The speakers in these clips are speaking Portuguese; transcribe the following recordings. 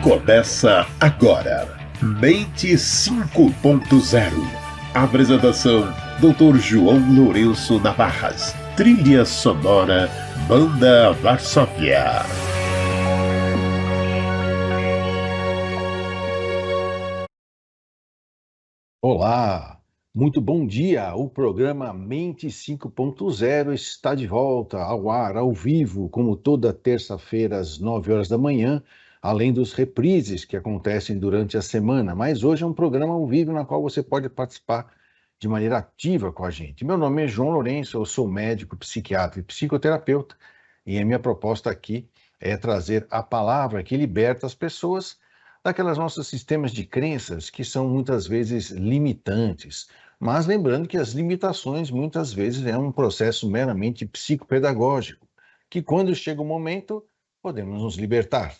Começa agora, Mente 5.0. Apresentação, Dr. João Lourenço Navarras. Trilha sonora, Banda Varsóvia. Olá, muito bom dia. O programa Mente 5.0 está de volta ao ar, ao vivo, como toda terça-feira às 9 horas da manhã, além dos reprises que acontecem durante a semana. Mas hoje é um programa ao vivo na qual você pode participar de maneira ativa com a gente. Meu nome é João Lourenço, eu sou médico, psiquiatra e psicoterapeuta, e a minha proposta aqui é trazer a palavra que liberta as pessoas daquelas nossos sistemas de crenças que são muitas vezes limitantes. Mas lembrando que as limitações muitas vezes é um processo meramente psicopedagógico, que quando chega o momento, podemos nos libertar.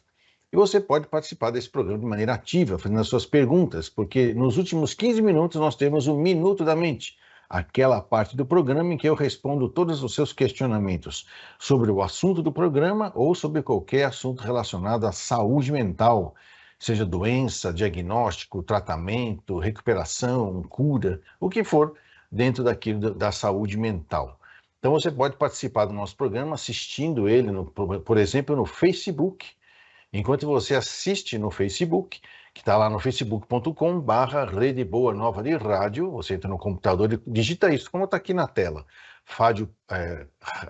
E você pode participar desse programa de maneira ativa, fazendo as suas perguntas, porque nos últimos 15 minutos nós temos o Minuto da Mente, aquela parte do programa em que eu respondo todos os seus questionamentos sobre o assunto do programa ou sobre qualquer assunto relacionado à saúde mental, seja doença, diagnóstico, tratamento, recuperação, cura, o que for dentro daquilo da saúde mental. Então você pode participar do nosso programa assistindo ele, por exemplo, no Facebook. Enquanto você assiste no Facebook, que está lá no facebook.com/Rede Boa Nova de Rádio, você entra no computador e digita isso, como está aqui na tela,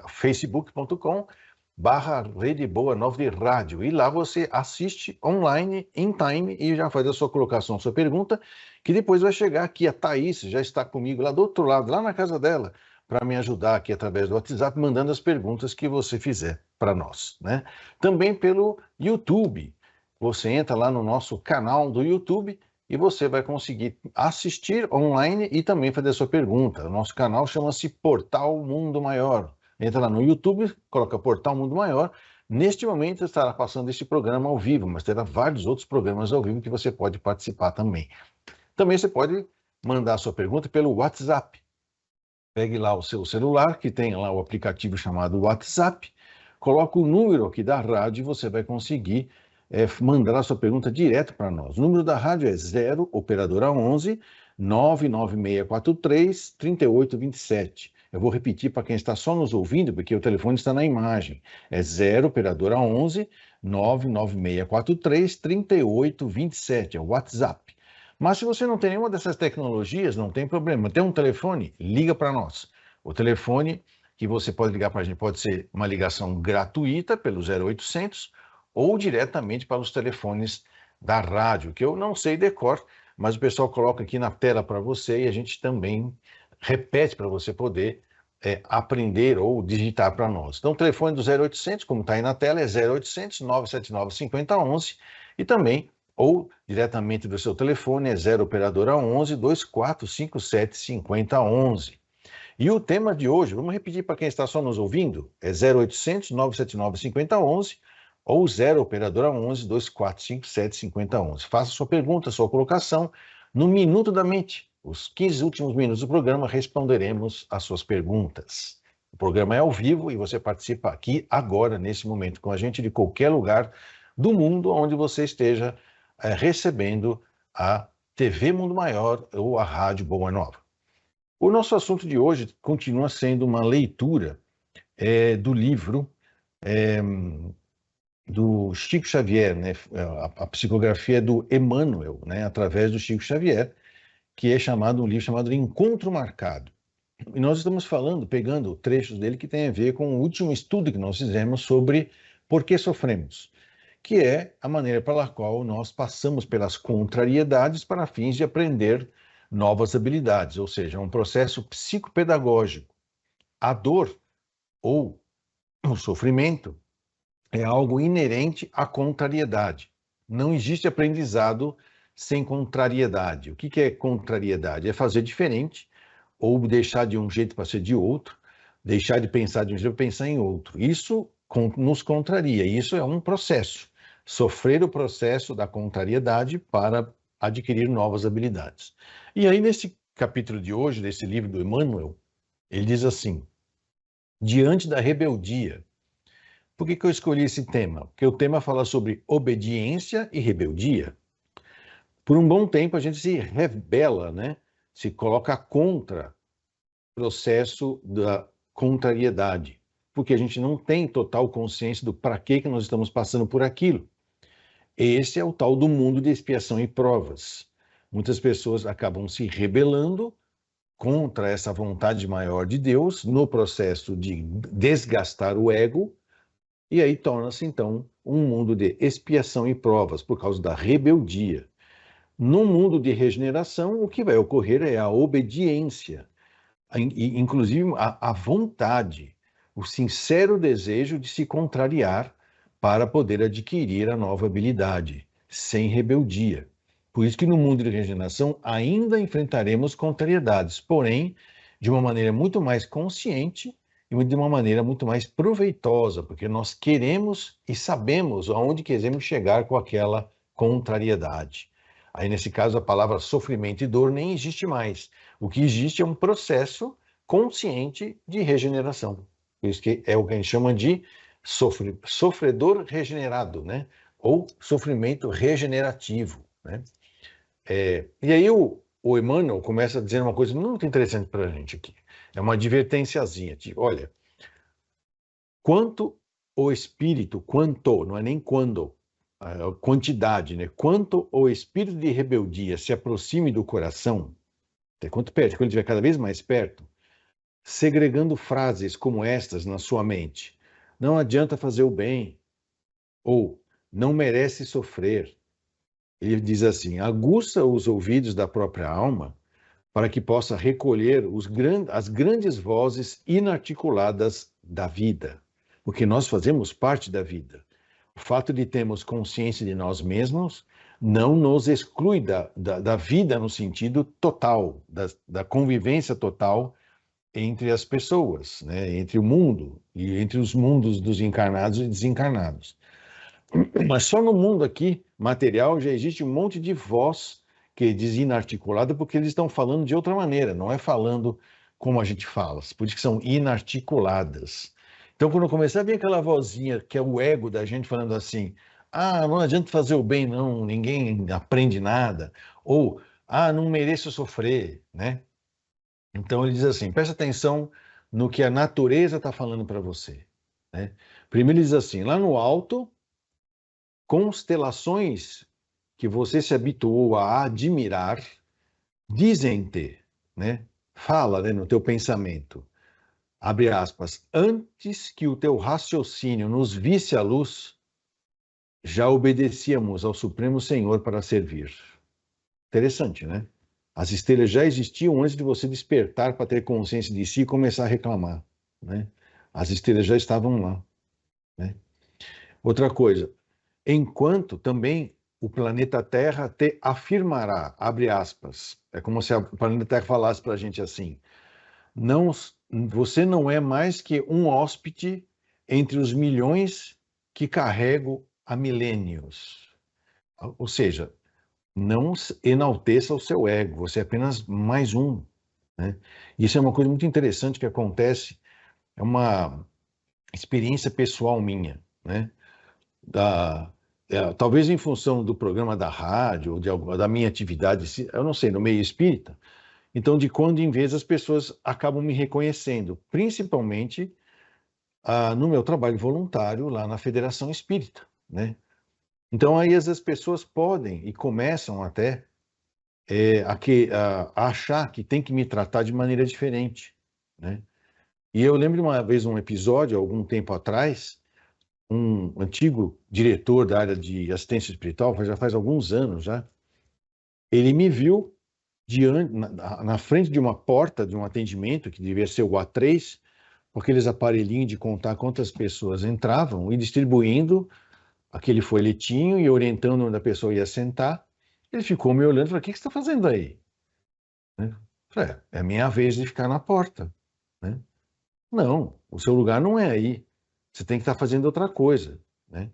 facebook.com/Rede Boa Nova de Rádio, e lá você assiste online, in time, e já faz a sua colocação, sua pergunta, que depois vai chegar aqui, a Thaís já está comigo lá do outro lado, lá na casa dela, para me ajudar aqui através do WhatsApp, mandando as perguntas que você fizer para nós, né? Também pelo YouTube. Você entra lá no nosso canal do YouTube e você vai conseguir assistir online e também fazer a sua pergunta. O nosso canal chama-se Portal Mundo Maior. Entra lá no YouTube, coloca Portal Mundo Maior. Neste momento estará passando este programa ao vivo, mas terá vários outros programas ao vivo que você pode participar também. Também você pode mandar a sua pergunta pelo WhatsApp. Pegue lá o seu celular, que tem lá o aplicativo chamado WhatsApp, coloca o número aqui da rádio e você vai conseguir mandar a sua pergunta direto para nós. O número da rádio é 0, operadora 11, 99643 3827. Eu vou repetir para quem está só nos ouvindo, porque o telefone está na imagem. É 0, operadora 11, 99643 3827, é o WhatsApp. Mas se você não tem nenhuma dessas tecnologias, não tem problema. Tem um telefone? Liga para nós. O telefone que você pode ligar para a gente pode ser uma ligação gratuita pelo 0800 ou diretamente para os telefones da rádio, que eu não sei decor, mas o pessoal coloca aqui na tela para você e a gente também repete para você poder aprender ou digitar para nós. Então o telefone do 0800, como está aí na tela, é 0800 979 5011 e também ou diretamente do seu telefone é 0 operadora 11 2457 5011. E o tema de hoje, vamos repetir para quem está só nos ouvindo, é 0800 979 5011 ou 0 operadora 11 2457 5011. Faça sua pergunta, sua colocação no Minuto da Mente. Os 15 últimos minutos do programa responderemos às suas perguntas. O programa é ao vivo e você participa aqui agora, nesse momento, com a gente de qualquer lugar do mundo onde você esteja recebendo a TV Mundo Maior ou a Rádio Boa Nova. O nosso assunto de hoje continua sendo uma leitura do livro do Chico Xavier, né? A psicografia do Emmanuel, né? Através do Chico Xavier, que é chamado um livro chamado Encontro Marcado. E nós estamos falando, pegando trechos dele que tem a ver com o último estudo que nós fizemos sobre por que sofremos, que é a maneira pela qual nós passamos pelas contrariedades para fins de aprender novas habilidades, ou seja, um processo psicopedagógico. A dor ou o sofrimento é algo inerente à contrariedade. Não existe aprendizado sem contrariedade. O que é contrariedade? É fazer diferente ou deixar de um jeito para ser de outro, deixar de pensar de um jeito para pensar em outro. Isso nos contraria. Isso é um processo. Sofrer o processo da contrariedade para adquirir novas habilidades. E aí, nesse capítulo de hoje, desse livro do Emmanuel, ele diz assim: diante da rebeldia, Por que eu escolhi esse tema? Porque o tema fala sobre obediência e rebeldia. Por um bom tempo a gente se rebela, né? Se coloca contra o processo da contrariedade, porque a gente não tem total consciência do para que nós estamos passando por aquilo. Esse é o tal do mundo de expiação e provas. Muitas pessoas acabam se rebelando contra essa vontade maior de Deus no processo de desgastar o ego, e aí torna-se então um mundo de expiação e provas por causa da rebeldia. No mundo de regeneração, o que vai ocorrer é a obediência, inclusive a vontade, o sincero desejo de se contrariar para poder adquirir a nova habilidade, sem rebeldia. Por isso que no mundo de regeneração ainda enfrentaremos contrariedades, porém de uma maneira muito mais consciente e de uma maneira muito mais proveitosa, porque nós queremos e sabemos aonde queremos chegar com aquela contrariedade. Aí, nesse caso, a palavra sofrimento e dor nem existe mais. O que existe é um processo consciente de regeneração. Por isso que é o que a gente chama de sofredor regenerado, né? Ou sofrimento regenerativo, né? E aí o Emmanuel começa a dizer uma coisa muito interessante para a gente aqui. É uma advertênciazinha, tipo, olha, quanto o espírito, quanto, não é nem quando, a quantidade, né? Quanto o espírito de rebeldia se aproxime do coração, até quanto perto, quando ele estiver cada vez mais perto, segregando frases como estas na sua mente. Não adianta fazer o bem, ou não merece sofrer. Ele diz assim, aguça os ouvidos da própria alma para que possa recolher as grandes vozes inarticuladas da vida, porque nós fazemos parte da vida. O fato de termos consciência de nós mesmos não nos exclui da vida no sentido total, da convivência total entre as pessoas, né? Entre o mundo e entre os mundos dos encarnados e desencarnados. Mas só no mundo aqui, material, já existe um monte de voz que diz inarticulada porque eles estão falando de outra maneira, não é falando como a gente fala, por isso que são inarticuladas. Então, quando começar a vir aquela vozinha que é o ego da gente falando assim, ah, não adianta fazer o bem não, ninguém aprende nada, ou, ah, não mereço sofrer, né? Então ele diz assim, presta atenção no que a natureza está falando para você, né? Primeiro ele diz assim, lá no alto, constelações que você se habituou a admirar, dizem-te, né? Fala, né, no teu pensamento, abre aspas, antes que o teu raciocínio nos visse a luz, já obedecíamos ao Supremo Senhor para servir. Interessante, né? As estrelas já existiam antes de você despertar para ter consciência de si e começar a reclamar, né? As estrelas já estavam lá, né? Outra coisa, enquanto também o planeta Terra te afirmará, abre aspas, é como se o planeta Terra falasse para a gente assim, não, você não é mais que um hóspede entre os milhões que carrego há milênios. Ou seja, não enalteça o seu ego, você é apenas mais um, né? Isso é uma coisa muito interessante que acontece, é uma experiência pessoal minha, né? Talvez em função do programa da rádio, ou da minha atividade, eu não sei, no meio espírita, então de quando em vez as pessoas acabam me reconhecendo, principalmente no meu trabalho voluntário lá na Federação Espírita, né? Então aí as pessoas podem e começam até a achar que tem que me tratar de maneira diferente, né? E eu lembro de uma vez um episódio, algum tempo atrás, um antigo diretor da área de assistência espiritual, já faz alguns anos já, ele me viu na frente de uma porta de um atendimento, que devia ser o A3, com aqueles aparelhinhos de contar quantas pessoas entravam e distribuindo aquele folhetinho e orientando onde a pessoa ia sentar. Ele ficou me olhando e falou, o que você está fazendo aí? Né? Falei, é a minha vez de ficar na porta, né? Não, o seu lugar não é aí. Você tem que estar fazendo outra coisa, né?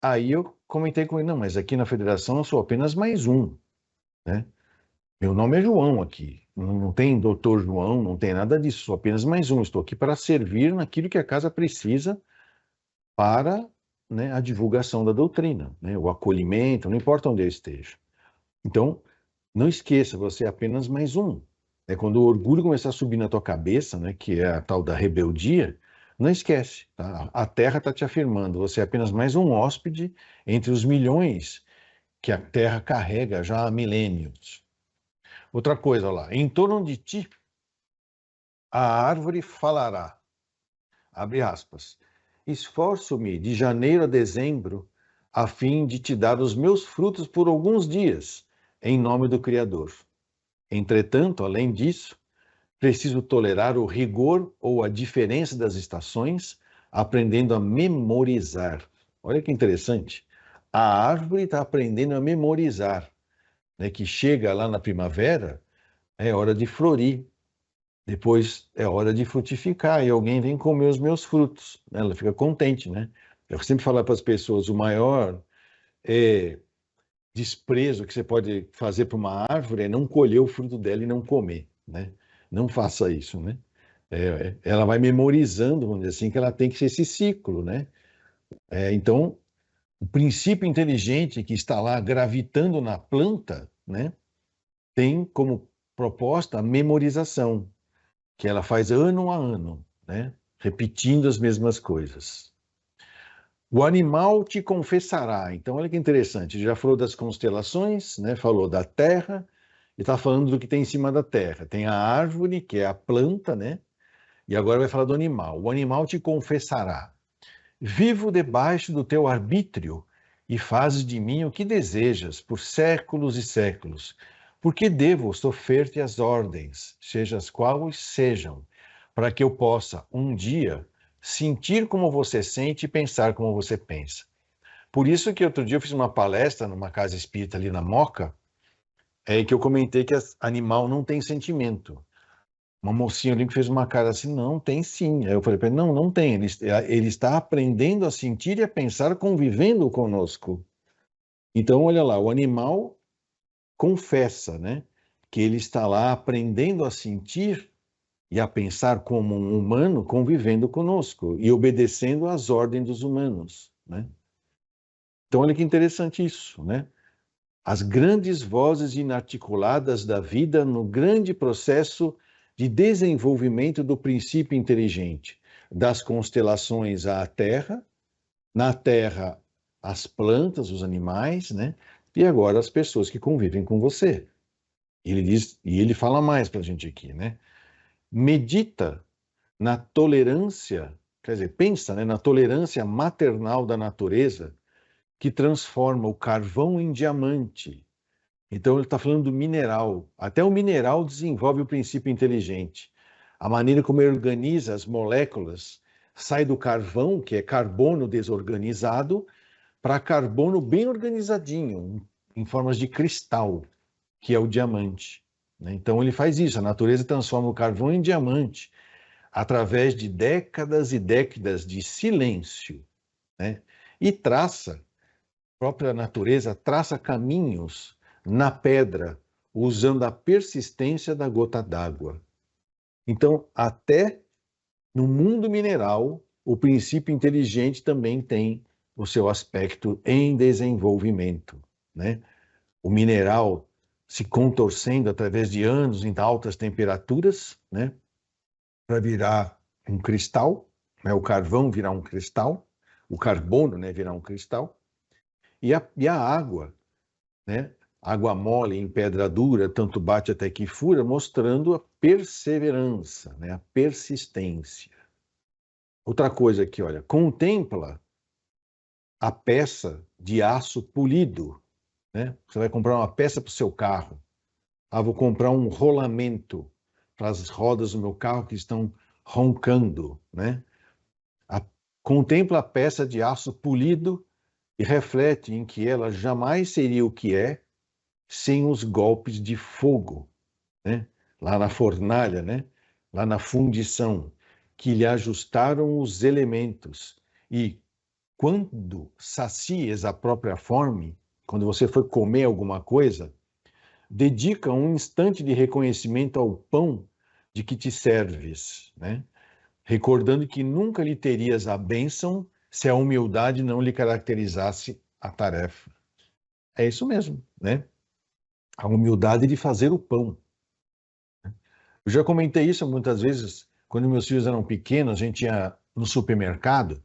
Aí eu comentei com ele, não, mas aqui na federação eu sou apenas mais um, né? Meu nome é João aqui, não tem doutor João, não tem nada disso, sou apenas mais um. Estou aqui para servir naquilo que a casa precisa para, né, a divulgação da doutrina, né, o acolhimento, não importa onde eu esteja. Então, não esqueça, você é apenas mais um. É quando o orgulho começar a subir na tua cabeça, né, que é a tal da rebeldia, não esquece, tá? A Terra está te afirmando, você é apenas mais um hóspede entre os milhões que a Terra carrega já há milênios. Outra coisa lá, em torno de ti, a árvore falará, abre aspas, esforço-me de janeiro a dezembro a fim de te dar os meus frutos por alguns dias, em nome do Criador. Entretanto, além disso, preciso tolerar o rigor ou a diferença das estações, aprendendo a memorizar. Olha que interessante. A árvore está aprendendo a memorizar, né? Que chega lá na primavera, é hora de florir, depois é hora de frutificar e alguém vem comer os meus frutos. Ela fica contente, né? Eu sempre falo para as pessoas, o maior desprezo que você pode fazer para uma árvore é não colher o fruto dela e não comer, né? Não faça isso, né? Ela vai memorizando, vamos dizer assim, que ela tem que ser esse ciclo, né? Então, o princípio inteligente que está lá gravitando na planta, né, tem como proposta a memorização, que ela faz ano a ano, né, repetindo as mesmas coisas. O animal te confessará. Então, olha que interessante. Já falou das constelações, né? Falou da terra, e está falando do que tem em cima da terra. Tem a árvore, que é a planta, né? E agora vai falar do animal. O animal te confessará. Vivo debaixo do teu arbítrio e fazes de mim o que desejas por séculos e séculos. Porque devo sofrer-te as ordens, sejas quais sejam, para que eu possa, um dia, sentir como você sente e pensar como você pensa. Por isso que outro dia eu fiz uma palestra numa casa espírita ali na Moca, que eu comentei que animal não tem sentimento. Uma mocinha ali que fez uma cara assim, não, tem sim. Aí eu falei para ele, não, não tem. Ele está aprendendo a sentir e a pensar convivendo conosco. Então, olha lá, o animal confessa, né, que ele está lá aprendendo a sentir e a pensar como um humano convivendo conosco e obedecendo às ordens dos humanos, né? Então, olha que interessante isso, né? As grandes vozes inarticuladas da vida no grande processo de desenvolvimento do princípio inteligente, das constelações à Terra, na Terra as plantas, os animais, né? E agora as pessoas que convivem com você. Ele diz, e ele fala mais para a gente aqui, né? Medita na tolerância, quer dizer, pensa, né, na tolerância maternal da natureza que transforma o carvão em diamante. Então, ele está falando do mineral. Até o mineral desenvolve o princípio inteligente. A maneira como ele organiza as moléculas sai do carvão, que é carbono desorganizado, para carbono bem organizadinho, em formas de cristal, que é o diamante. Então, ele faz isso. A natureza transforma o carvão em diamante através de décadas e décadas de silêncio, né? E traça, a própria natureza traça caminhos na pedra, usando a persistência da gota d'água. Então, até no mundo mineral, o princípio inteligente também tem o seu aspecto em desenvolvimento, né? O mineral se contorcendo através de anos em altas temperaturas, né? Para virar um cristal, né? O carvão virar um cristal, o carbono, né? Virar um cristal, e a água, né? Água mole em pedra dura, tanto bate até que fura, mostrando a perseverança, né? A persistência. Outra coisa aqui, olha, contempla a peça de aço polido, né? Você vai comprar uma peça para o seu carro. Ah, vou comprar um rolamento para as rodas do meu carro que estão roncando, né? Contempla a peça de aço polido e reflete em que ela jamais seria o que é sem os golpes de fogo, né? Lá na fornalha, né? Lá na fundição, que lhe ajustaram os elementos. E quando sacias a própria fome, quando você for comer alguma coisa, dedica um instante de reconhecimento ao pão de que te serves, né? Recordando que nunca lhe terias a bênção se a humildade não lhe caracterizasse a tarefa. É isso mesmo, né? A humildade de fazer o pão. Eu já comentei isso muitas vezes, quando meus filhos eram pequenos, a gente ia no supermercado,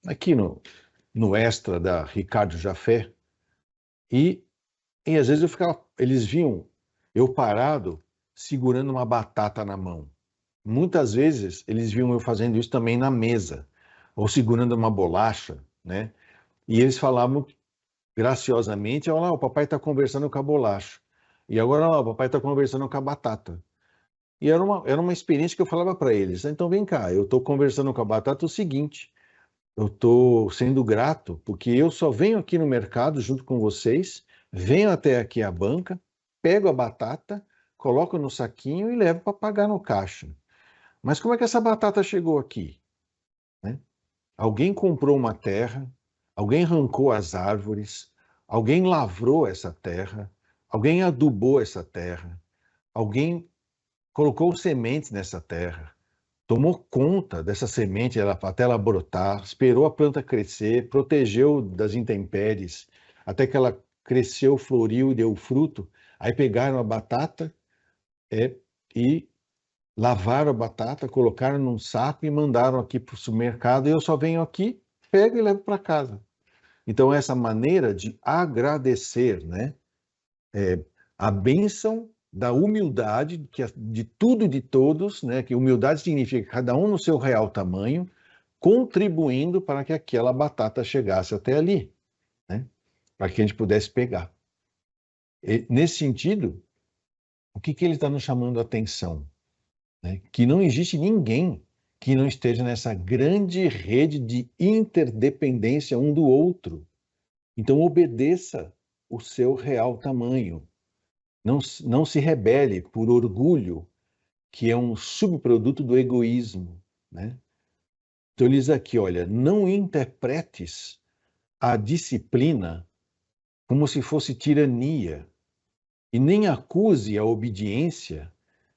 aqui no Extra da Ricardo Jafé, e às vezes eles viam eu parado segurando uma batata na mão. Muitas vezes eles viam eu fazendo isso também na mesa, ou segurando uma bolacha, né? E eles falavam graciosamente, olha lá, o papai está conversando com a bolacha. E agora, olha lá, o papai está conversando com a batata. E era uma experiência que eu falava para eles. Então, vem cá, eu estou conversando com a batata o seguinte, eu estou sendo grato, porque eu só venho aqui no mercado junto com vocês, venho até aqui à banca, pego a batata, coloco no saquinho e levo para pagar no caixa. Mas como é que essa batata chegou aqui? Né? Alguém comprou uma terra, alguém arrancou as árvores, alguém lavrou essa terra, alguém adubou essa terra, alguém colocou sementes nessa terra, tomou conta dessa semente até ela brotar, esperou a planta crescer, protegeu das intempéries, até que ela cresceu, floriu e deu fruto. Aí pegaram a batata e lavaram a batata, colocaram num saco e mandaram aqui para o supermercado. E eu só venho aqui, pego e levo para casa. Então, essa maneira de agradecer, né? A bênção da humildade, que é de tudo e de todos, né? Que humildade significa cada um no seu real tamanho, contribuindo para que aquela batata chegasse até ali, né? Para que a gente pudesse pegar. E, nesse sentido, o que ele está nos chamando a atenção? Né? Que não existe ninguém que não esteja nessa grande rede de interdependência um do outro. Então, obedeça o seu real tamanho. Não se rebele por orgulho, que é um subproduto do egoísmo. Né? Então, ele diz aqui, olha, não interpretes a disciplina como se fosse tirania, e nem acuse a obediência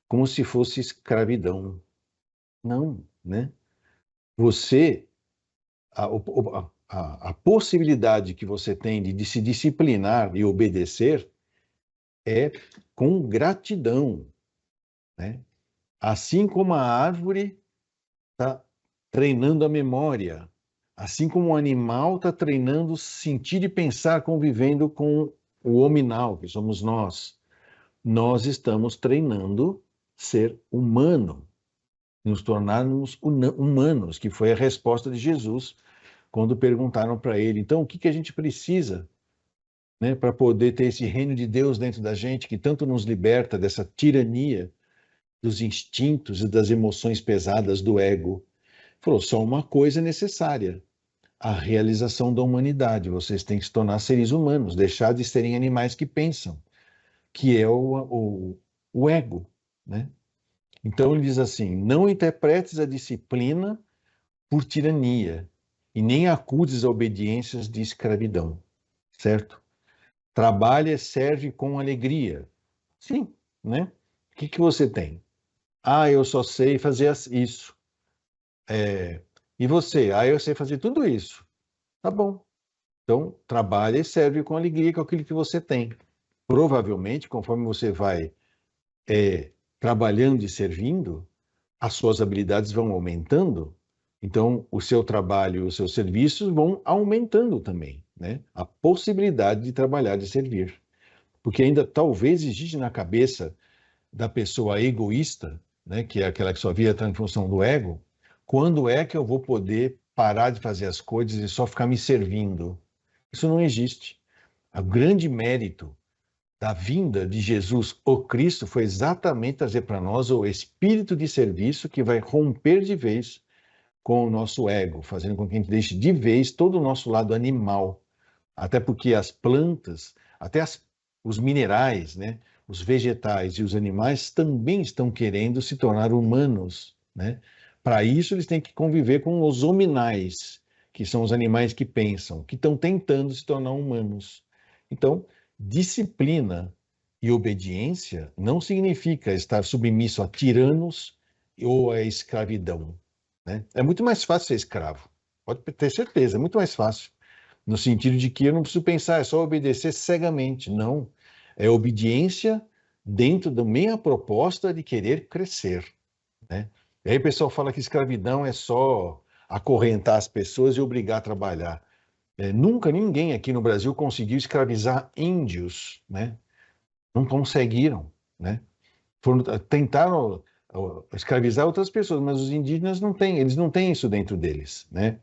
como se fosse escravidão. Não, né? Você, a possibilidade que você tem de se disciplinar e obedecer é com gratidão, né? Assim como a árvore está treinando a memória, assim como o animal está treinando sentir e pensar convivendo com o hominal, que somos nós estamos treinando ser humano, nos tornarmos humanos, que foi a resposta de Jesus quando perguntaram para ele, então, o que a gente precisa, né, para poder ter esse reino de Deus dentro da gente, que tanto nos liberta dessa tirania dos instintos e das emoções pesadas do ego? Falou, só uma coisa é necessária, a realização da humanidade. Vocês têm que se tornar seres humanos, deixar de serem animais que pensam, que é o ego, né? Então ele diz assim, não interpretes a disciplina por tirania, e nem acudes a obediências de escravidão, certo? Trabalha, serve com alegria. Sim, né? O que você tem? Ah, eu só sei fazer isso. E você? Ah, eu sei fazer tudo isso. Tá bom. Então, trabalha e serve com alegria com aquilo que você tem. Provavelmente, conforme você vai trabalhando e servindo, as suas habilidades vão aumentando, então o seu trabalho, os seus serviços vão aumentando também, né? A possibilidade de trabalhar e servir. Porque ainda talvez existe na cabeça da pessoa egoísta, né, que é aquela que só via em função do ego, quando é que eu vou poder parar de fazer as coisas e só ficar me servindo? Isso não existe. O grande mérito da vinda de Jesus, o Cristo, foi exatamente trazer para nós o espírito de serviço que vai romper de vez com o nosso ego, fazendo com que a gente deixe de vez todo o nosso lado animal. Até porque as plantas, até os minerais, né, os vegetais e os animais também estão querendo se tornar humanos, né? Para isso, eles têm que conviver com os hominais, que são os animais que pensam, que estão tentando se tornar humanos. Então, disciplina e obediência não significa estar submisso a tiranos ou a escravidão, né? É muito mais fácil ser escravo. Pode ter certeza, é muito mais fácil. No sentido de que eu não preciso pensar, é só obedecer cegamente. Não. É obediência dentro da minha proposta de querer crescer, né? E aí o pessoal fala que escravidão é só acorrentar as pessoas e obrigar a trabalhar. Nunca ninguém aqui no Brasil conseguiu escravizar índios, né? Não conseguiram, né? Tentaram escravizar outras pessoas, mas os indígenas não têm, eles não têm isso dentro deles, né?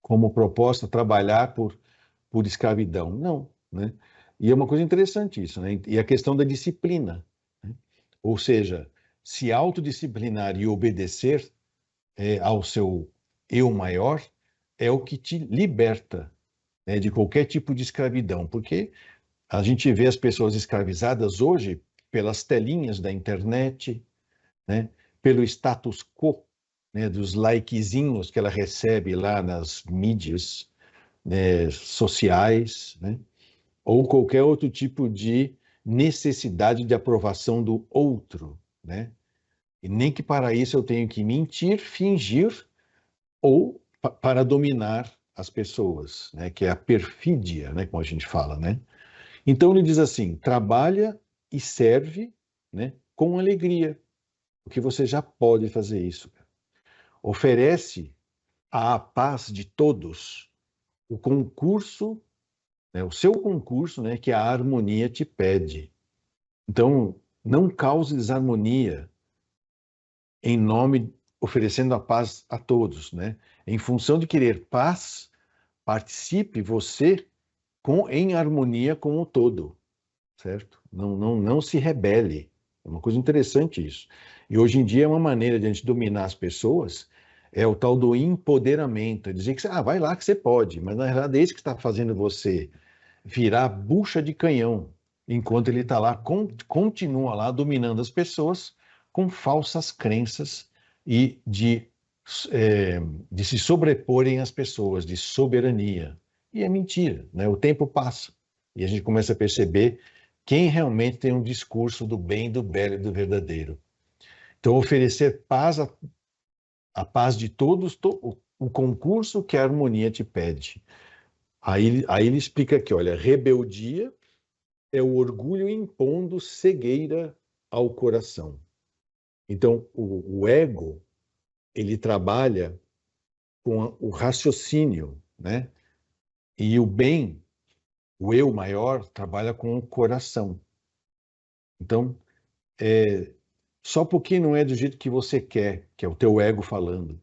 Como proposta trabalhar por escravidão, não, né? E é uma coisa interessante isso, né? E a questão da disciplina, né? Ou seja, se autodisciplinar e obedecer ao seu eu maior é o que te liberta, né, de qualquer tipo de escravidão, porque a gente vê as pessoas escravizadas hoje pelas telinhas da internet, né, pelo status quo, né, dos likezinhos que ela recebe lá nas mídias, né, sociais, né, ou qualquer outro tipo de necessidade de aprovação do outro, né? E nem que para isso eu tenho que mentir, fingir ou para dominar as pessoas, né? Que é a perfídia, né? Como a gente fala, né? Então ele diz assim: trabalha e serve, né? Com alegria, porque você já pode fazer isso. Oferece à paz de todos o concurso, né? O seu concurso, né? Que a harmonia te pede. Então, não cause desarmonia em nome, oferecendo a paz a todos, né? Em função de querer paz, participe você em harmonia com o todo, certo? Não se rebele. É uma coisa interessante isso. E hoje em dia é uma maneira de a gente dominar as pessoas, é o tal do empoderamento, é dizer que vai lá que você pode, mas na verdade é isso que está fazendo você virar bucha de canhão, enquanto ele está lá, continua lá dominando as pessoas com falsas crenças e de se sobreporem às pessoas, de soberania. E é mentira, né? O tempo passa e a gente começa a perceber quem realmente tem um discurso do bem, do belo e do verdadeiro. Então, oferecer paz, a paz de todos, o concurso que a harmonia te pede. Aí ele explica aqui, olha, rebeldia é o orgulho impondo cegueira ao coração. Então, o ego, ele trabalha com o raciocínio, né? E o bem, o eu maior, trabalha com o coração. Então, só porque não é do jeito que você quer, que é o teu ego falando,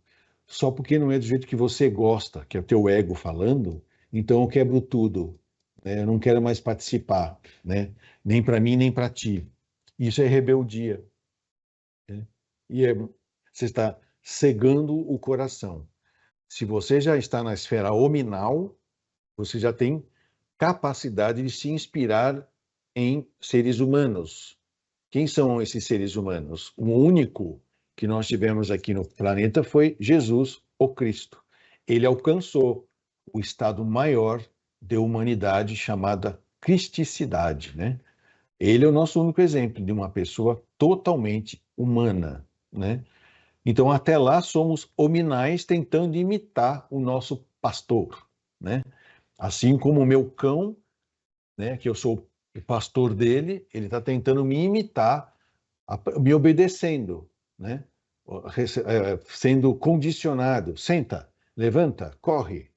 só porque não é do jeito que você gosta, que é o teu ego falando, então eu quebro tudo, né? Eu não quero mais participar, né? Nem para mim, nem para ti. Isso é rebeldia, né? E você está cegando o coração. Se você já está na esfera hominal, você já tem capacidade de se inspirar em seres humanos. Quem são esses seres humanos? O único que nós tivemos aqui no planeta foi Jesus, o Cristo. Ele alcançou o estado maior de humanidade chamada cristicidade, né? Ele é o nosso único exemplo de uma pessoa totalmente humana, né? Então, até lá, somos hominais tentando imitar o nosso pastor, né? Assim como o meu cão, né, que eu sou o pastor dele, ele está tentando me imitar, me obedecendo, né? Sendo condicionado. Senta, levanta, corre,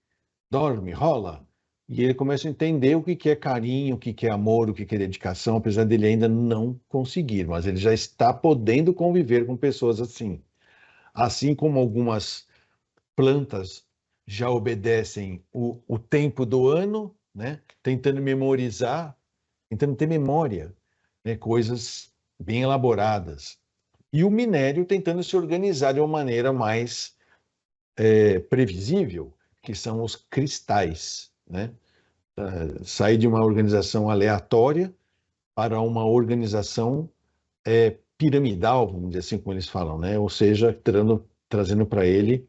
dorme, rola. E ele começa a entender o que é carinho, o que é amor, o que é dedicação, apesar dele ainda não conseguir, mas ele já está podendo conviver com pessoas assim. Assim como algumas plantas já obedecem o tempo do ano, né? Tentando memorizar, tentando ter memória, né? Coisas bem elaboradas. E o minério tentando se organizar de uma maneira mais previsível, que são os cristais, né? Sair de uma organização aleatória para uma organização piramidal, vamos dizer assim, como eles falam, né? Ou seja, trazendo para ele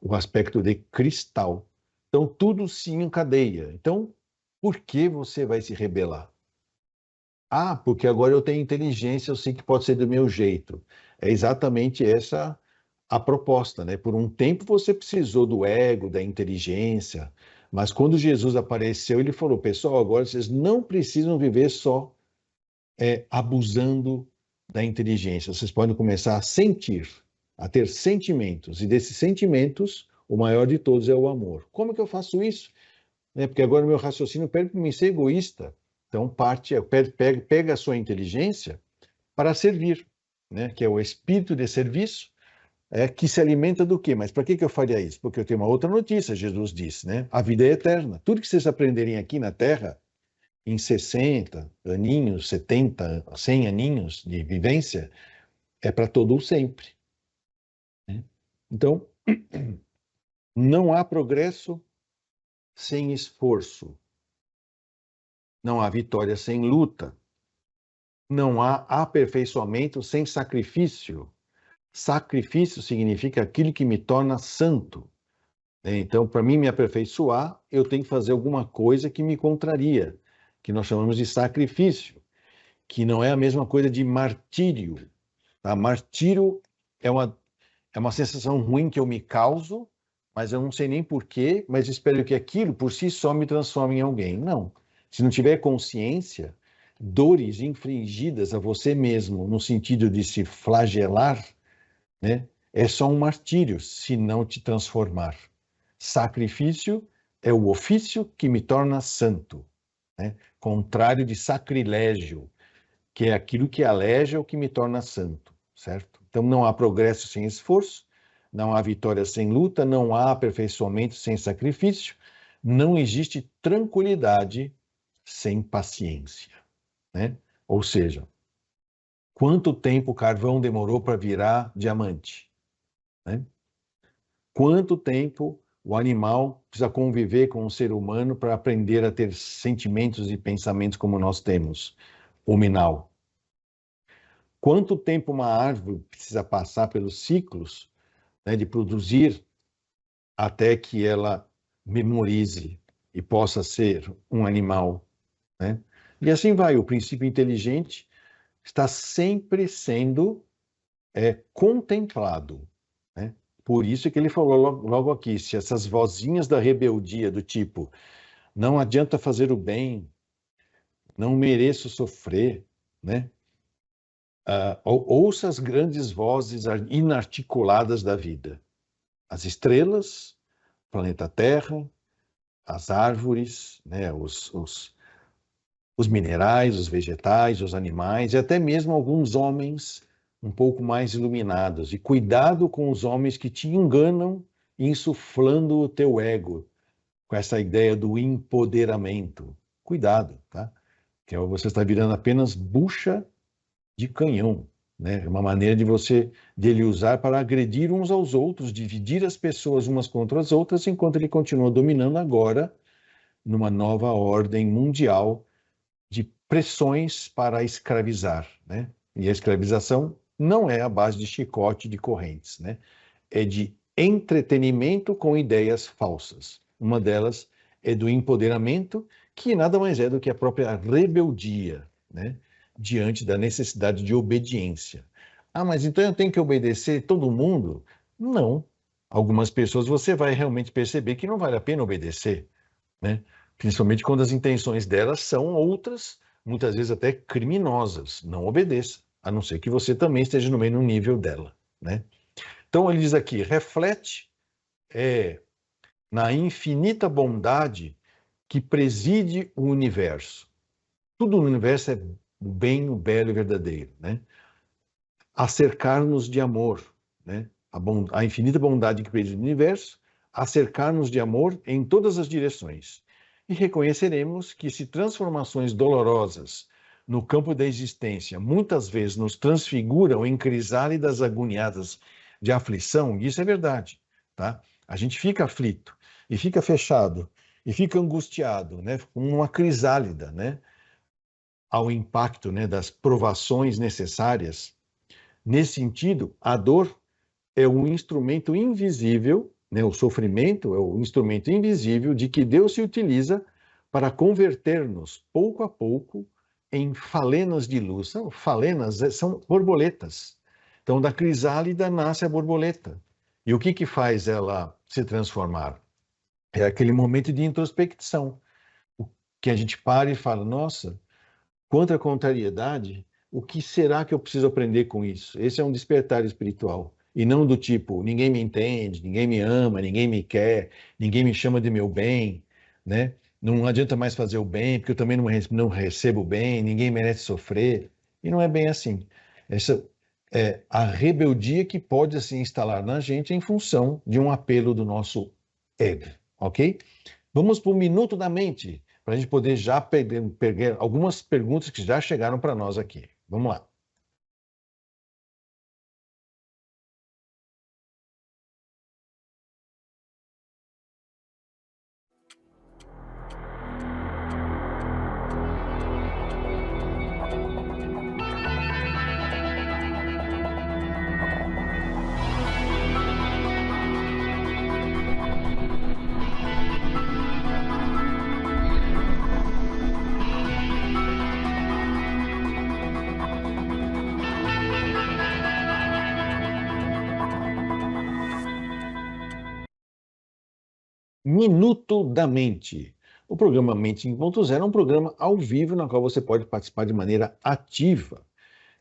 o aspecto de cristal. Então, tudo se encadeia. Então, por que você vai se rebelar? Ah, porque agora eu tenho inteligência, eu sei que pode ser do meu jeito. É exatamente essa a proposta, né? Por um tempo você precisou do ego, da inteligência, mas quando Jesus apareceu, ele falou: pessoal, agora vocês não precisam viver só abusando da inteligência. Vocês podem começar a sentir, a ter sentimentos, e desses sentimentos, o maior de todos é o amor. Como que eu faço isso? Porque agora o meu raciocínio pede para mim ser egoísta. Então, pega a sua inteligência para servir, né? Que é o espírito de serviço, que se alimenta do quê? Mas para que eu faria isso? Porque eu tenho uma outra notícia, Jesus disse, né? A vida é eterna. Tudo que vocês aprenderem aqui na Terra, em 60 aninhos, 70, 100 aninhos de vivência, é para todo o sempre, né? Então, não há progresso sem esforço. Não há vitória sem luta. Não há aperfeiçoamento sem sacrifício. Sacrifício significa aquilo que me torna santo. Então, para mim me aperfeiçoar, eu tenho que fazer alguma coisa que me contraria, que nós chamamos de sacrifício, que não é a mesma coisa de martírio. Tá? Martírio é uma sensação ruim que eu me causo, mas eu não sei nem porquê, mas espero que aquilo por si só me transforme em alguém. Não. Se não tiver consciência, dores infligidas a você mesmo, no sentido de se flagelar, né, é só um martírio, se não te transformar. Sacrifício é o ofício que me torna santo, né? Contrário de sacrilégio, que é aquilo que aleja o que me torna santo, certo? Então não há progresso sem esforço, não há vitória sem luta, não há aperfeiçoamento sem sacrifício, não existe tranquilidade sem paciência, né? Ou seja, quanto tempo o carvão demorou para virar diamante, né? Quanto tempo o animal precisa conviver com o ser humano para aprender a ter sentimentos e pensamentos como nós temos, o minal? Quanto tempo uma árvore precisa passar pelos ciclos, né, de produzir até que ela memorize e possa ser um animal, né? E assim vai, o princípio inteligente está sempre sendo contemplado, né? Por isso que ele falou logo aqui, se essas vozinhas da rebeldia do tipo, não adianta fazer o bem, não mereço sofrer, né? Ouça as grandes vozes inarticuladas da vida. As estrelas, o planeta Terra, as árvores, né? Os minerais, os vegetais, os animais e até mesmo alguns homens um pouco mais iluminados. E cuidado com os homens que te enganam, insuflando o teu ego, com essa ideia do empoderamento. Cuidado, tá? Que você está virando apenas bucha de canhão, né? É uma maneira de ele usar para agredir uns aos outros, dividir as pessoas umas contra as outras, enquanto ele continua dominando agora numa nova ordem mundial de pressões para escravizar, né? E a escravização não é a base de chicote, de correntes, né? É de entretenimento com ideias falsas. Uma delas é do empoderamento, que nada mais é do que a própria rebeldia, né? Diante da necessidade de obediência. Ah, mas então eu tenho que obedecer todo mundo? Não. Algumas pessoas você vai realmente perceber que não vale a pena obedecer, né? Principalmente quando as intenções delas são outras, muitas vezes até criminosas. Não obedeça, a não ser que você também esteja no mesmo nível dela, né? Então ele diz aqui, reflete na infinita bondade que preside o universo. Tudo no universo é o bem, o belo e verdadeiro, né? A cercar-nos de amor, né? A infinita bondade que preside o universo, a cercar-nos de amor em todas as direções. E reconheceremos que se transformações dolorosas no campo da existência muitas vezes nos transfiguram em crisálidas agoniadas de aflição, isso é verdade, tá? A gente fica aflito, e fica fechado, e fica angustiado, né? Com uma crisálida, né? Ao impacto, né, das provações necessárias. Nesse sentido, a dor é um instrumento invisível, né? O sofrimento é o instrumento invisível de que Deus se utiliza para converter-nos, pouco a pouco, em falenas de luz. Falenas são borboletas Então, da crisálida nasce a borboleta. E o que que faz ela se transformar? É aquele momento de introspecção, que a gente para e fala, nossa, quanta contrariedade, o que será que eu preciso aprender com isso? Esse é um despertar espiritual. E não do tipo, ninguém me entende, ninguém me ama, ninguém me quer, ninguém me chama de meu bem, né? Não adianta mais fazer o bem, porque eu também não recebo o bem, ninguém merece sofrer. E não é bem assim. Essa é a rebeldia que pode se instalar na gente em função de um apelo do nosso ego, ok? Vamos para o minuto da mente, para a gente poder já pegar algumas perguntas que já chegaram para nós aqui. Vamos lá. Minuto da Mente. O programa Mente 5.0 é um programa ao vivo na qual você pode participar de maneira ativa.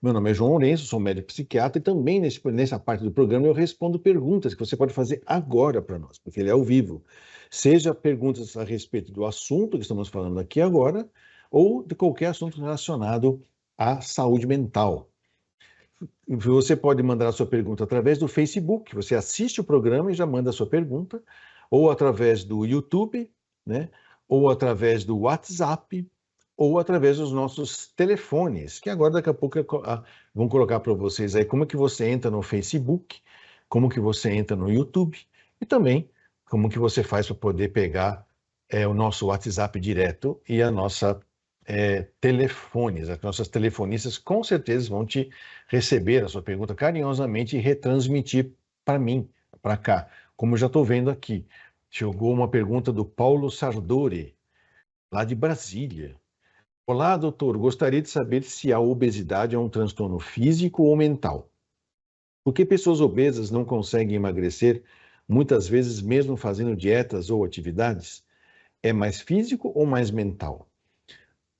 Meu nome é João Lourenço, sou médico psiquiatra e também nessa parte do programa eu respondo perguntas que você pode fazer agora para nós, porque ele é ao vivo. Seja perguntas a respeito do assunto que estamos falando aqui agora ou de qualquer assunto relacionado à saúde mental. Você pode mandar a sua pergunta através do Facebook, você assiste o programa e já manda a sua pergunta, ou através do YouTube, né? Ou através do WhatsApp, ou através dos nossos telefones, que agora daqui a pouco vão colocar para vocês aí como é que você entra no Facebook, como que você entra no YouTube e também como que você faz para poder pegar o nosso WhatsApp direto e a nossa telefones. As nossas telefonistas com certeza vão te receber a sua pergunta carinhosamente e retransmitir para mim, para cá. Como eu já estou vendo aqui, chegou uma pergunta do Paulo Sardori, lá de Brasília. Olá, doutor. Gostaria de saber se a obesidade é um transtorno físico ou mental. Por que pessoas obesas não conseguem emagrecer, muitas vezes mesmo fazendo dietas ou atividades? É mais físico ou mais mental?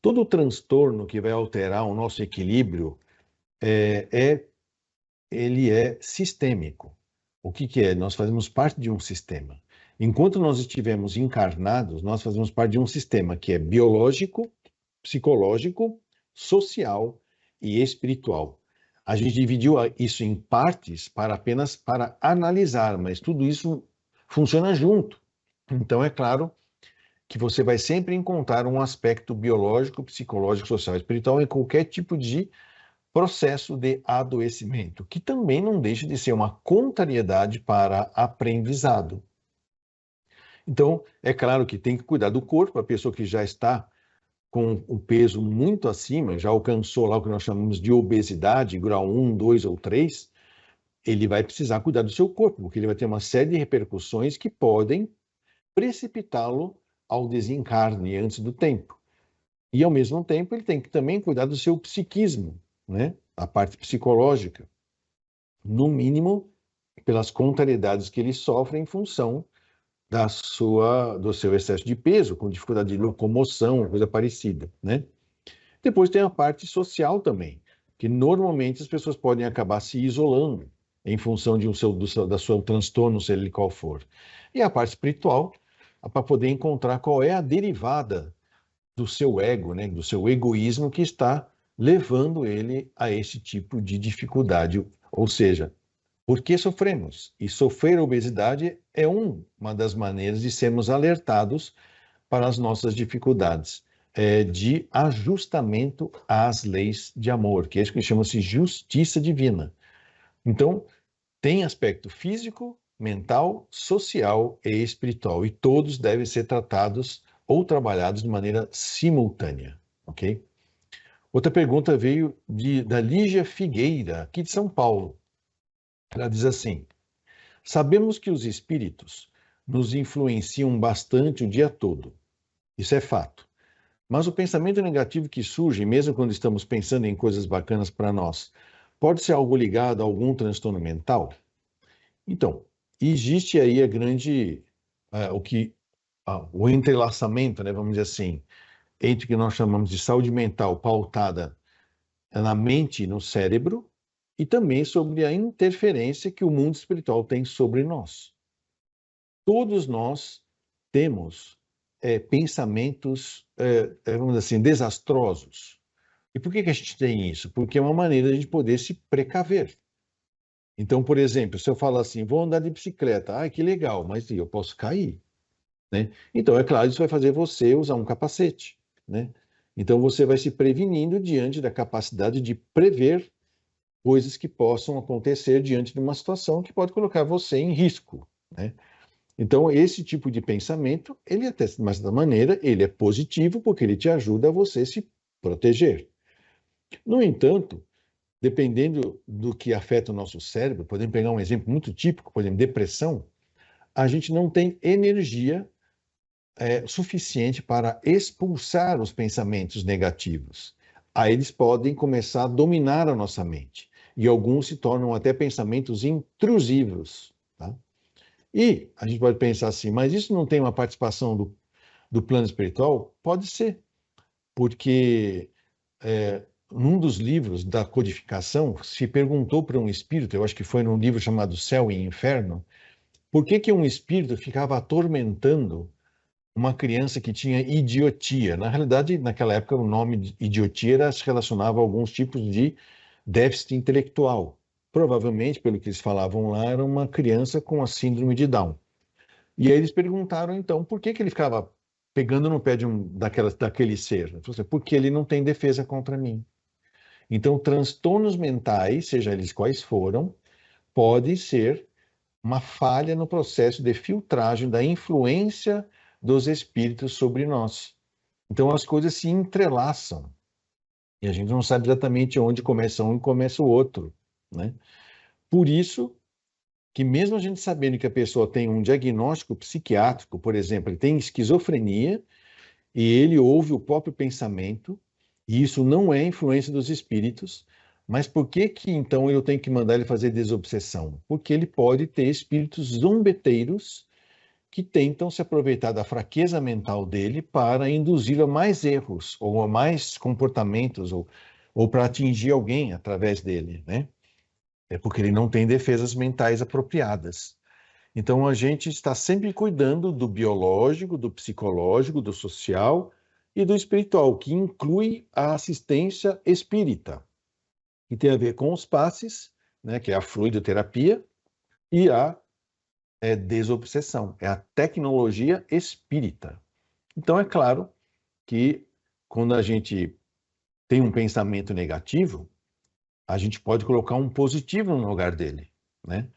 Todo transtorno que vai alterar o nosso equilíbrio ele é sistêmico. O que que é? Nós fazemos parte de um sistema. Enquanto nós estivermos encarnados, nós fazemos parte de um sistema que é biológico, psicológico, social e espiritual. A gente dividiu isso em partes apenas para analisar, mas tudo isso funciona junto. Então, é claro que você vai sempre encontrar um aspecto biológico, psicológico, social e espiritual em qualquer tipo de processo de adoecimento, que também não deixa de ser uma contrariedade para aprendizado. Então, é claro que tem que cuidar do corpo, a pessoa que já está com o peso muito acima, já alcançou lá o que nós chamamos de obesidade, grau 1, 2 ou 3, ele vai precisar cuidar do seu corpo, porque ele vai ter uma série de repercussões que podem precipitá-lo ao desencarne antes do tempo. E, ao mesmo tempo, ele tem que também cuidar do seu psiquismo, né? A parte psicológica, no mínimo, pelas contrariedades que ele sofre em função do seu excesso de peso, com dificuldade de locomoção, coisa parecida, né? Depois tem a parte social também, que normalmente as pessoas podem acabar se isolando em função da sua transtorno, seja ele qual for. E a parte espiritual, para poder encontrar qual é a derivada do seu ego, né, do seu egoísmo que está levando ele a esse tipo de dificuldade. Ou seja, por que sofremos? E sofrer a obesidade é uma das maneiras de sermos alertados para as nossas dificuldades, de ajustamento às leis de amor, que é isso que chama-se justiça divina. Então, tem aspecto físico, mental, social e espiritual, e todos devem ser tratados ou trabalhados de maneira simultânea, ok? Outra pergunta veio da Lígia Figueira, aqui de São Paulo. Ela diz assim: sabemos que os espíritos nos influenciam bastante o dia todo. Isso é fato. Mas o pensamento negativo que surge, mesmo quando estamos pensando em coisas bacanas para nós, pode ser algo ligado a algum transtorno mental? Então, existe aí o entrelaçamento, né, vamos dizer assim, entre o que nós chamamos de saúde mental pautada na mente e no cérebro, e também sobre a interferência que o mundo espiritual tem sobre nós. Todos nós temos pensamentos, vamos dizer assim, desastrosos. E por que a gente tem isso? Porque é uma maneira de a gente poder se precaver. Então, por exemplo, se eu falar assim, vou andar de bicicleta, que legal, mas eu posso cair, né? Então, é claro, isso vai fazer você usar um capacete, né? Então, você vai se prevenindo diante da capacidade de prever coisas que possam acontecer diante de uma situação que pode colocar você em risco, né? Então, esse tipo de pensamento, ele até, de uma certa maneira, ele é positivo porque ele te ajuda a você se proteger. No entanto, dependendo do que afeta o nosso cérebro, podemos pegar um exemplo muito típico, por exemplo, depressão, a gente não tem energia suficiente para expulsar os pensamentos negativos. Aí eles podem começar a dominar a nossa mente. E alguns se tornam até pensamentos intrusivos. Tá? E a gente pode pensar assim, mas isso não tem uma participação do plano espiritual? Pode ser, porque num dos livros da codificação se perguntou para um espírito, eu acho que foi num livro chamado Céu e Inferno, por que um espírito ficava atormentando uma criança que tinha idiotia. Na realidade, naquela época, o nome de idiotia se relacionava a alguns tipos de déficit intelectual. Provavelmente, pelo que eles falavam lá, era uma criança com a síndrome de Down. E aí eles perguntaram, então, por que ele ficava pegando no pé daquele ser? Ele falou assim, porque ele não tem defesa contra mim. Então, transtornos mentais, seja eles quais foram, podem ser uma falha no processo de filtragem da influência dos espíritos sobre nós. Então as coisas se entrelaçam e a gente não sabe exatamente onde começa um e começa o outro, né? Por isso que mesmo a gente sabendo que a pessoa tem um diagnóstico psiquiátrico, por exemplo, ele tem esquizofrenia e ele ouve o próprio pensamento, e isso não é influência dos espíritos, mas por que então eu tenho que mandar ele fazer desobsessão? Porque ele pode ter espíritos zombeteiros que tentam se aproveitar da fraqueza mental dele para induzir a mais erros ou a mais comportamentos ou para atingir alguém através dele, né? É porque ele não tem defesas mentais apropriadas. Então a gente está sempre cuidando do biológico, do psicológico, do social e do espiritual, que inclui a assistência espírita, que tem a ver com os passes, né, que é a fluidoterapia, e a desobsessão, é a tecnologia espírita. Então, é claro que quando a gente tem um pensamento negativo, a gente pode colocar um positivo no lugar dele, né?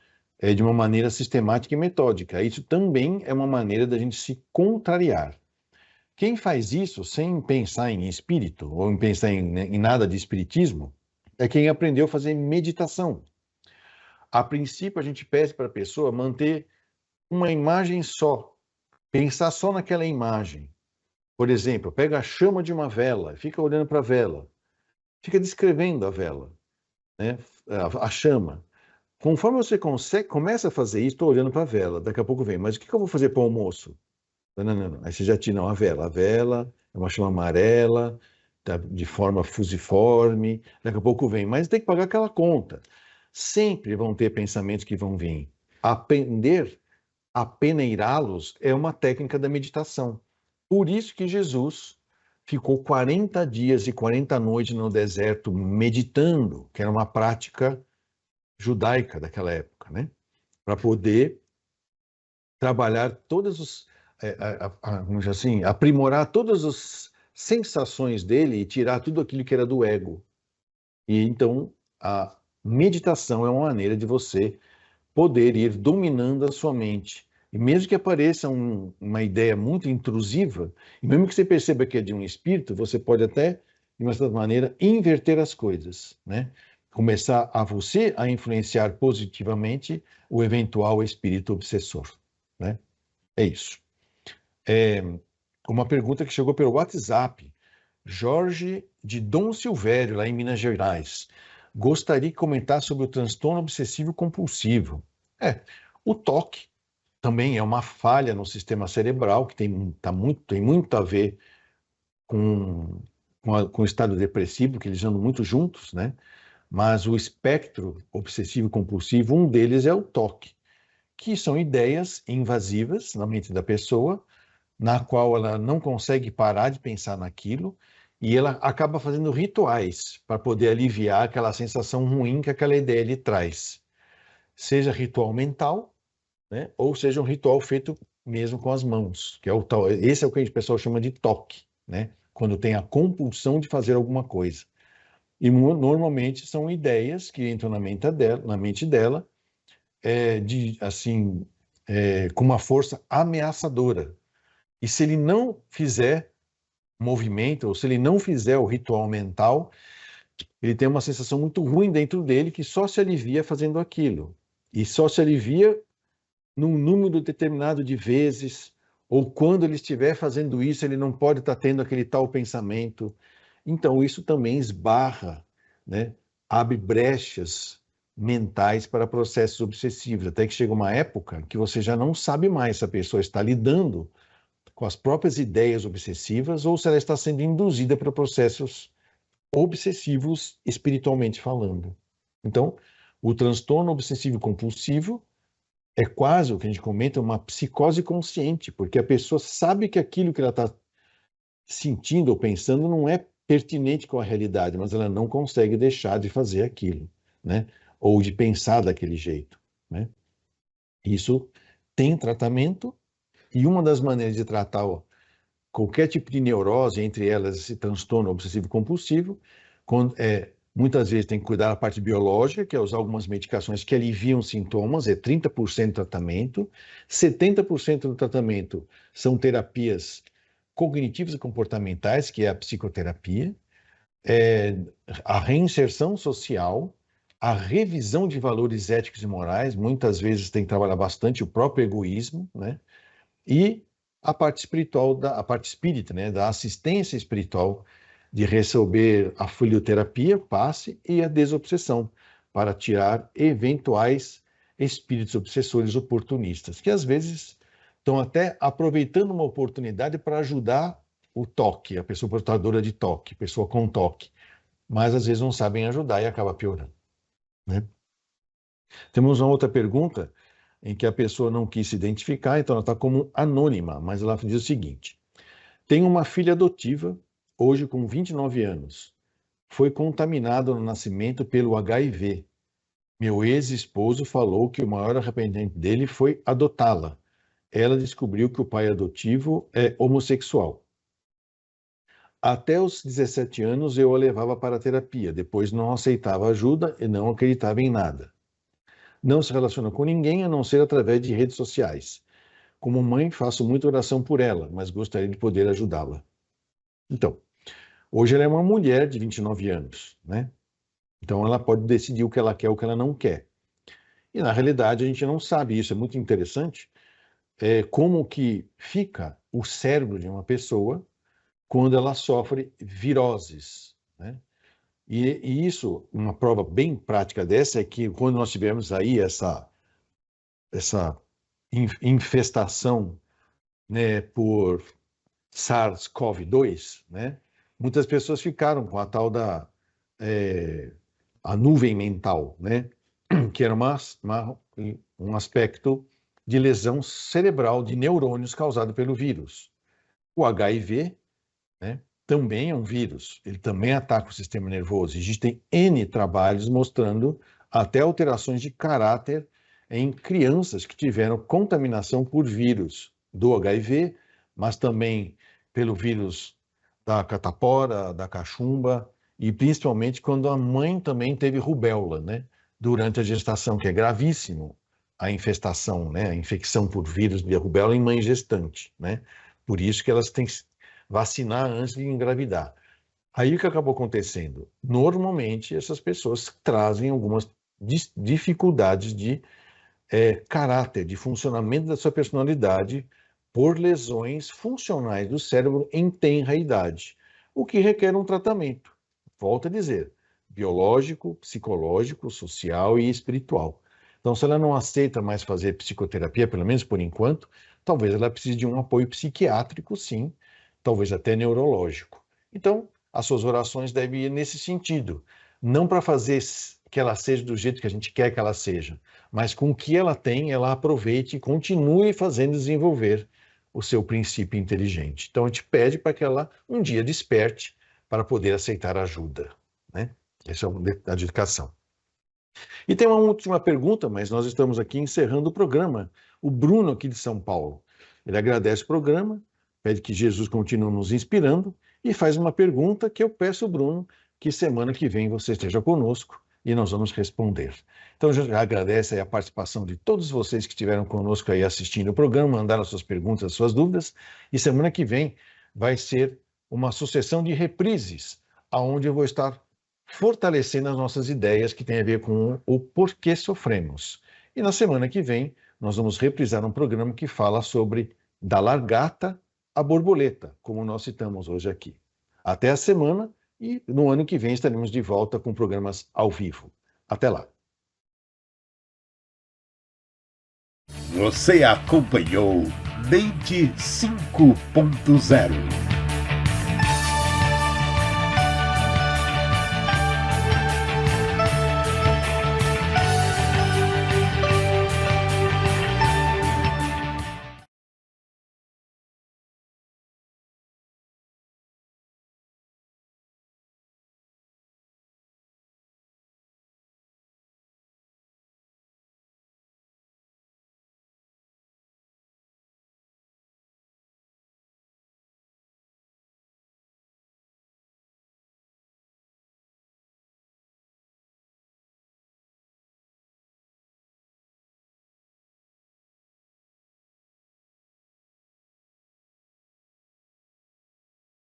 De uma maneira sistemática e metódica. Isso também é uma maneira da gente se contrariar. Quem faz isso sem pensar em espírito ou em pensar em nada de espiritismo é quem aprendeu a fazer meditação. A princípio, a gente pede para a pessoa manter uma imagem só, pensar só naquela imagem. Por exemplo, pega a chama de uma vela, fica olhando para a vela, fica descrevendo a vela, né? A chama. Conforme você começa a fazer isso, estou olhando para a vela, daqui a pouco vem, mas o que eu vou fazer para o almoço? Não. Aí você já tira a vela. A vela é uma chama amarela, tá, de forma fusiforme, daqui a pouco vem, mas tem que pagar aquela conta. Sempre vão ter pensamentos que vão vir. Aprender a peneirá-los é uma técnica da meditação. Por isso que Jesus ficou 40 dias e 40 noites no deserto meditando, que era uma prática judaica daquela época, né? Para poder trabalhar todos os, vamos dizer assim, aprimorar todas as sensações dele e tirar tudo aquilo que era do ego. E então a meditação é uma maneira de você poder ir dominando a sua mente. E mesmo que apareça uma ideia muito intrusiva, e mesmo que você perceba que é de um espírito, você pode até, de uma certa maneira, inverter as coisas, né? Começar a você a influenciar positivamente o eventual espírito obsessor, né? É isso. Uma pergunta que chegou pelo WhatsApp. Jorge de Dom Silvério, lá em Minas Gerais. Gostaria de comentar sobre o transtorno obsessivo compulsivo. O TOC também é uma falha no sistema cerebral que tem muito a ver com o estado depressivo, que eles andam muito juntos, né? Mas o espectro obsessivo compulsivo, um deles é o TOC, que são ideias invasivas na mente da pessoa, na qual ela não consegue parar de pensar naquilo, e ela acaba fazendo rituais para poder aliviar aquela sensação ruim que aquela ideia lhe traz. Seja ritual mental, né, ou seja um ritual feito mesmo com as mãos, que é o tal, esse é o que o pessoal chama de toque, né, quando tem a compulsão de fazer alguma coisa. E normalmente são ideias que entram na mente dela com uma força ameaçadora. E se ele não fizer movimento, ou se ele não fizer o ritual mental, ele tem uma sensação muito ruim dentro dele que só se alivia fazendo aquilo. E só se alivia num número determinado de vezes, ou quando ele estiver fazendo isso, ele não pode estar tendo aquele tal pensamento. Então, isso também esbarra, né? Abre brechas mentais para processos obsessivos, até que chega uma época que você já não sabe mais se a pessoa está lidando com as próprias ideias obsessivas ou se ela está sendo induzida para processos obsessivos espiritualmente falando. Então, o transtorno obsessivo compulsivo é quase o que a gente comenta, uma psicose consciente, porque a pessoa sabe que aquilo que ela está sentindo ou pensando não é pertinente com a realidade, mas ela não consegue deixar de fazer aquilo, né? Ou de pensar daquele jeito, né? Isso tem tratamento, e uma das maneiras de tratar qualquer tipo de neurose, entre elas esse transtorno obsessivo compulsivo, muitas vezes tem que cuidar da parte biológica, que é usar algumas medicações que aliviam sintomas, é 30% do tratamento, 70% do tratamento são terapias cognitivas e comportamentais, que é a psicoterapia, a reinserção social, a revisão de valores éticos e morais, muitas vezes tem que trabalhar bastante o próprio egoísmo, né? E a parte espiritual, a parte espírita, né? Da assistência espiritual, de receber a filioterapia, passe, e a desobsessão, para tirar eventuais espíritos obsessores oportunistas, que às vezes estão até aproveitando uma oportunidade para ajudar o toque, a pessoa portadora de toque, pessoa com toque, mas às vezes não sabem ajudar e acaba piorando, né? Temos uma outra pergunta em que a pessoa não quis se identificar, então ela está como anônima, mas ela diz o seguinte: tenho uma filha adotiva, hoje com 29 anos. Foi contaminada no nascimento pelo HIV. Meu ex-esposo falou que o maior arrependimento dele foi adotá-la. Ela descobriu que o pai adotivo é homossexual. Até os 17 anos eu a levava para a terapia, depois não aceitava ajuda e não acreditava em nada. Não se relaciona com ninguém a não ser através de redes sociais. Como mãe, faço muita oração por ela, mas gostaria de poder ajudá-la. Então, hoje ela é uma mulher de 29 anos, né? Então ela pode decidir o que ela quer, o que ela não quer. E na realidade a gente não sabe isso, é muito interessante, como que fica o cérebro de uma pessoa quando ela sofre viroses, né? E isso, uma prova bem prática dessa é que quando nós tivemos aí essa infestação, né, por SARS-CoV-2, né, muitas pessoas ficaram com a tal da a nuvem mental, né, que era um aspecto de lesão cerebral de neurônios causado pelo vírus. O HIV, né, também é um vírus, ele também ataca o sistema nervoso. Existem N trabalhos mostrando até alterações de caráter em crianças que tiveram contaminação por vírus do HIV, mas também pelo vírus da catapora, da cachumba, e principalmente quando a mãe também teve rubéola, né, durante a gestação, que é gravíssimo a infestação, né, a infecção por vírus de rubéola em mãe gestante, né? Por isso que elas têm que vacinar antes de engravidar. Aí o que acabou acontecendo? Normalmente essas pessoas trazem algumas dificuldades de caráter, de funcionamento da sua personalidade por lesões funcionais do cérebro em tenra idade, o que requer um tratamento. Volto a dizer, biológico, psicológico, social e espiritual. Então, se ela não aceita mais fazer psicoterapia, pelo menos por enquanto, talvez ela precise de um apoio psiquiátrico, sim, talvez até neurológico. Então, as suas orações devem ir nesse sentido, não para fazer que ela seja do jeito que a gente quer que ela seja, mas com o que ela tem, ela aproveite e continue fazendo desenvolver o seu princípio inteligente. Então, a gente pede para que ela um dia desperte para poder aceitar ajuda, né? Essa é a dedicação. E tem uma última pergunta, mas nós estamos aqui encerrando o programa. O Bruno, aqui de São Paulo, ele agradece o programa, pede que Jesus continue nos inspirando e faz uma pergunta que eu peço, Bruno, que semana que vem você esteja conosco e nós vamos responder. Então, já agradece a participação de todos vocês que estiveram conosco aí assistindo o programa, mandaram suas perguntas, as suas dúvidas, e semana que vem vai ser uma sucessão de reprises, aonde eu vou estar fortalecendo as nossas ideias que tem a ver com o porquê sofremos. E na semana que vem, nós vamos reprisar um programa que fala sobre da largata à borboleta, como nós citamos hoje aqui. Até a semana e no ano que vem estaremos de volta com programas ao vivo. Até lá. Você acompanhou Mente 5.0.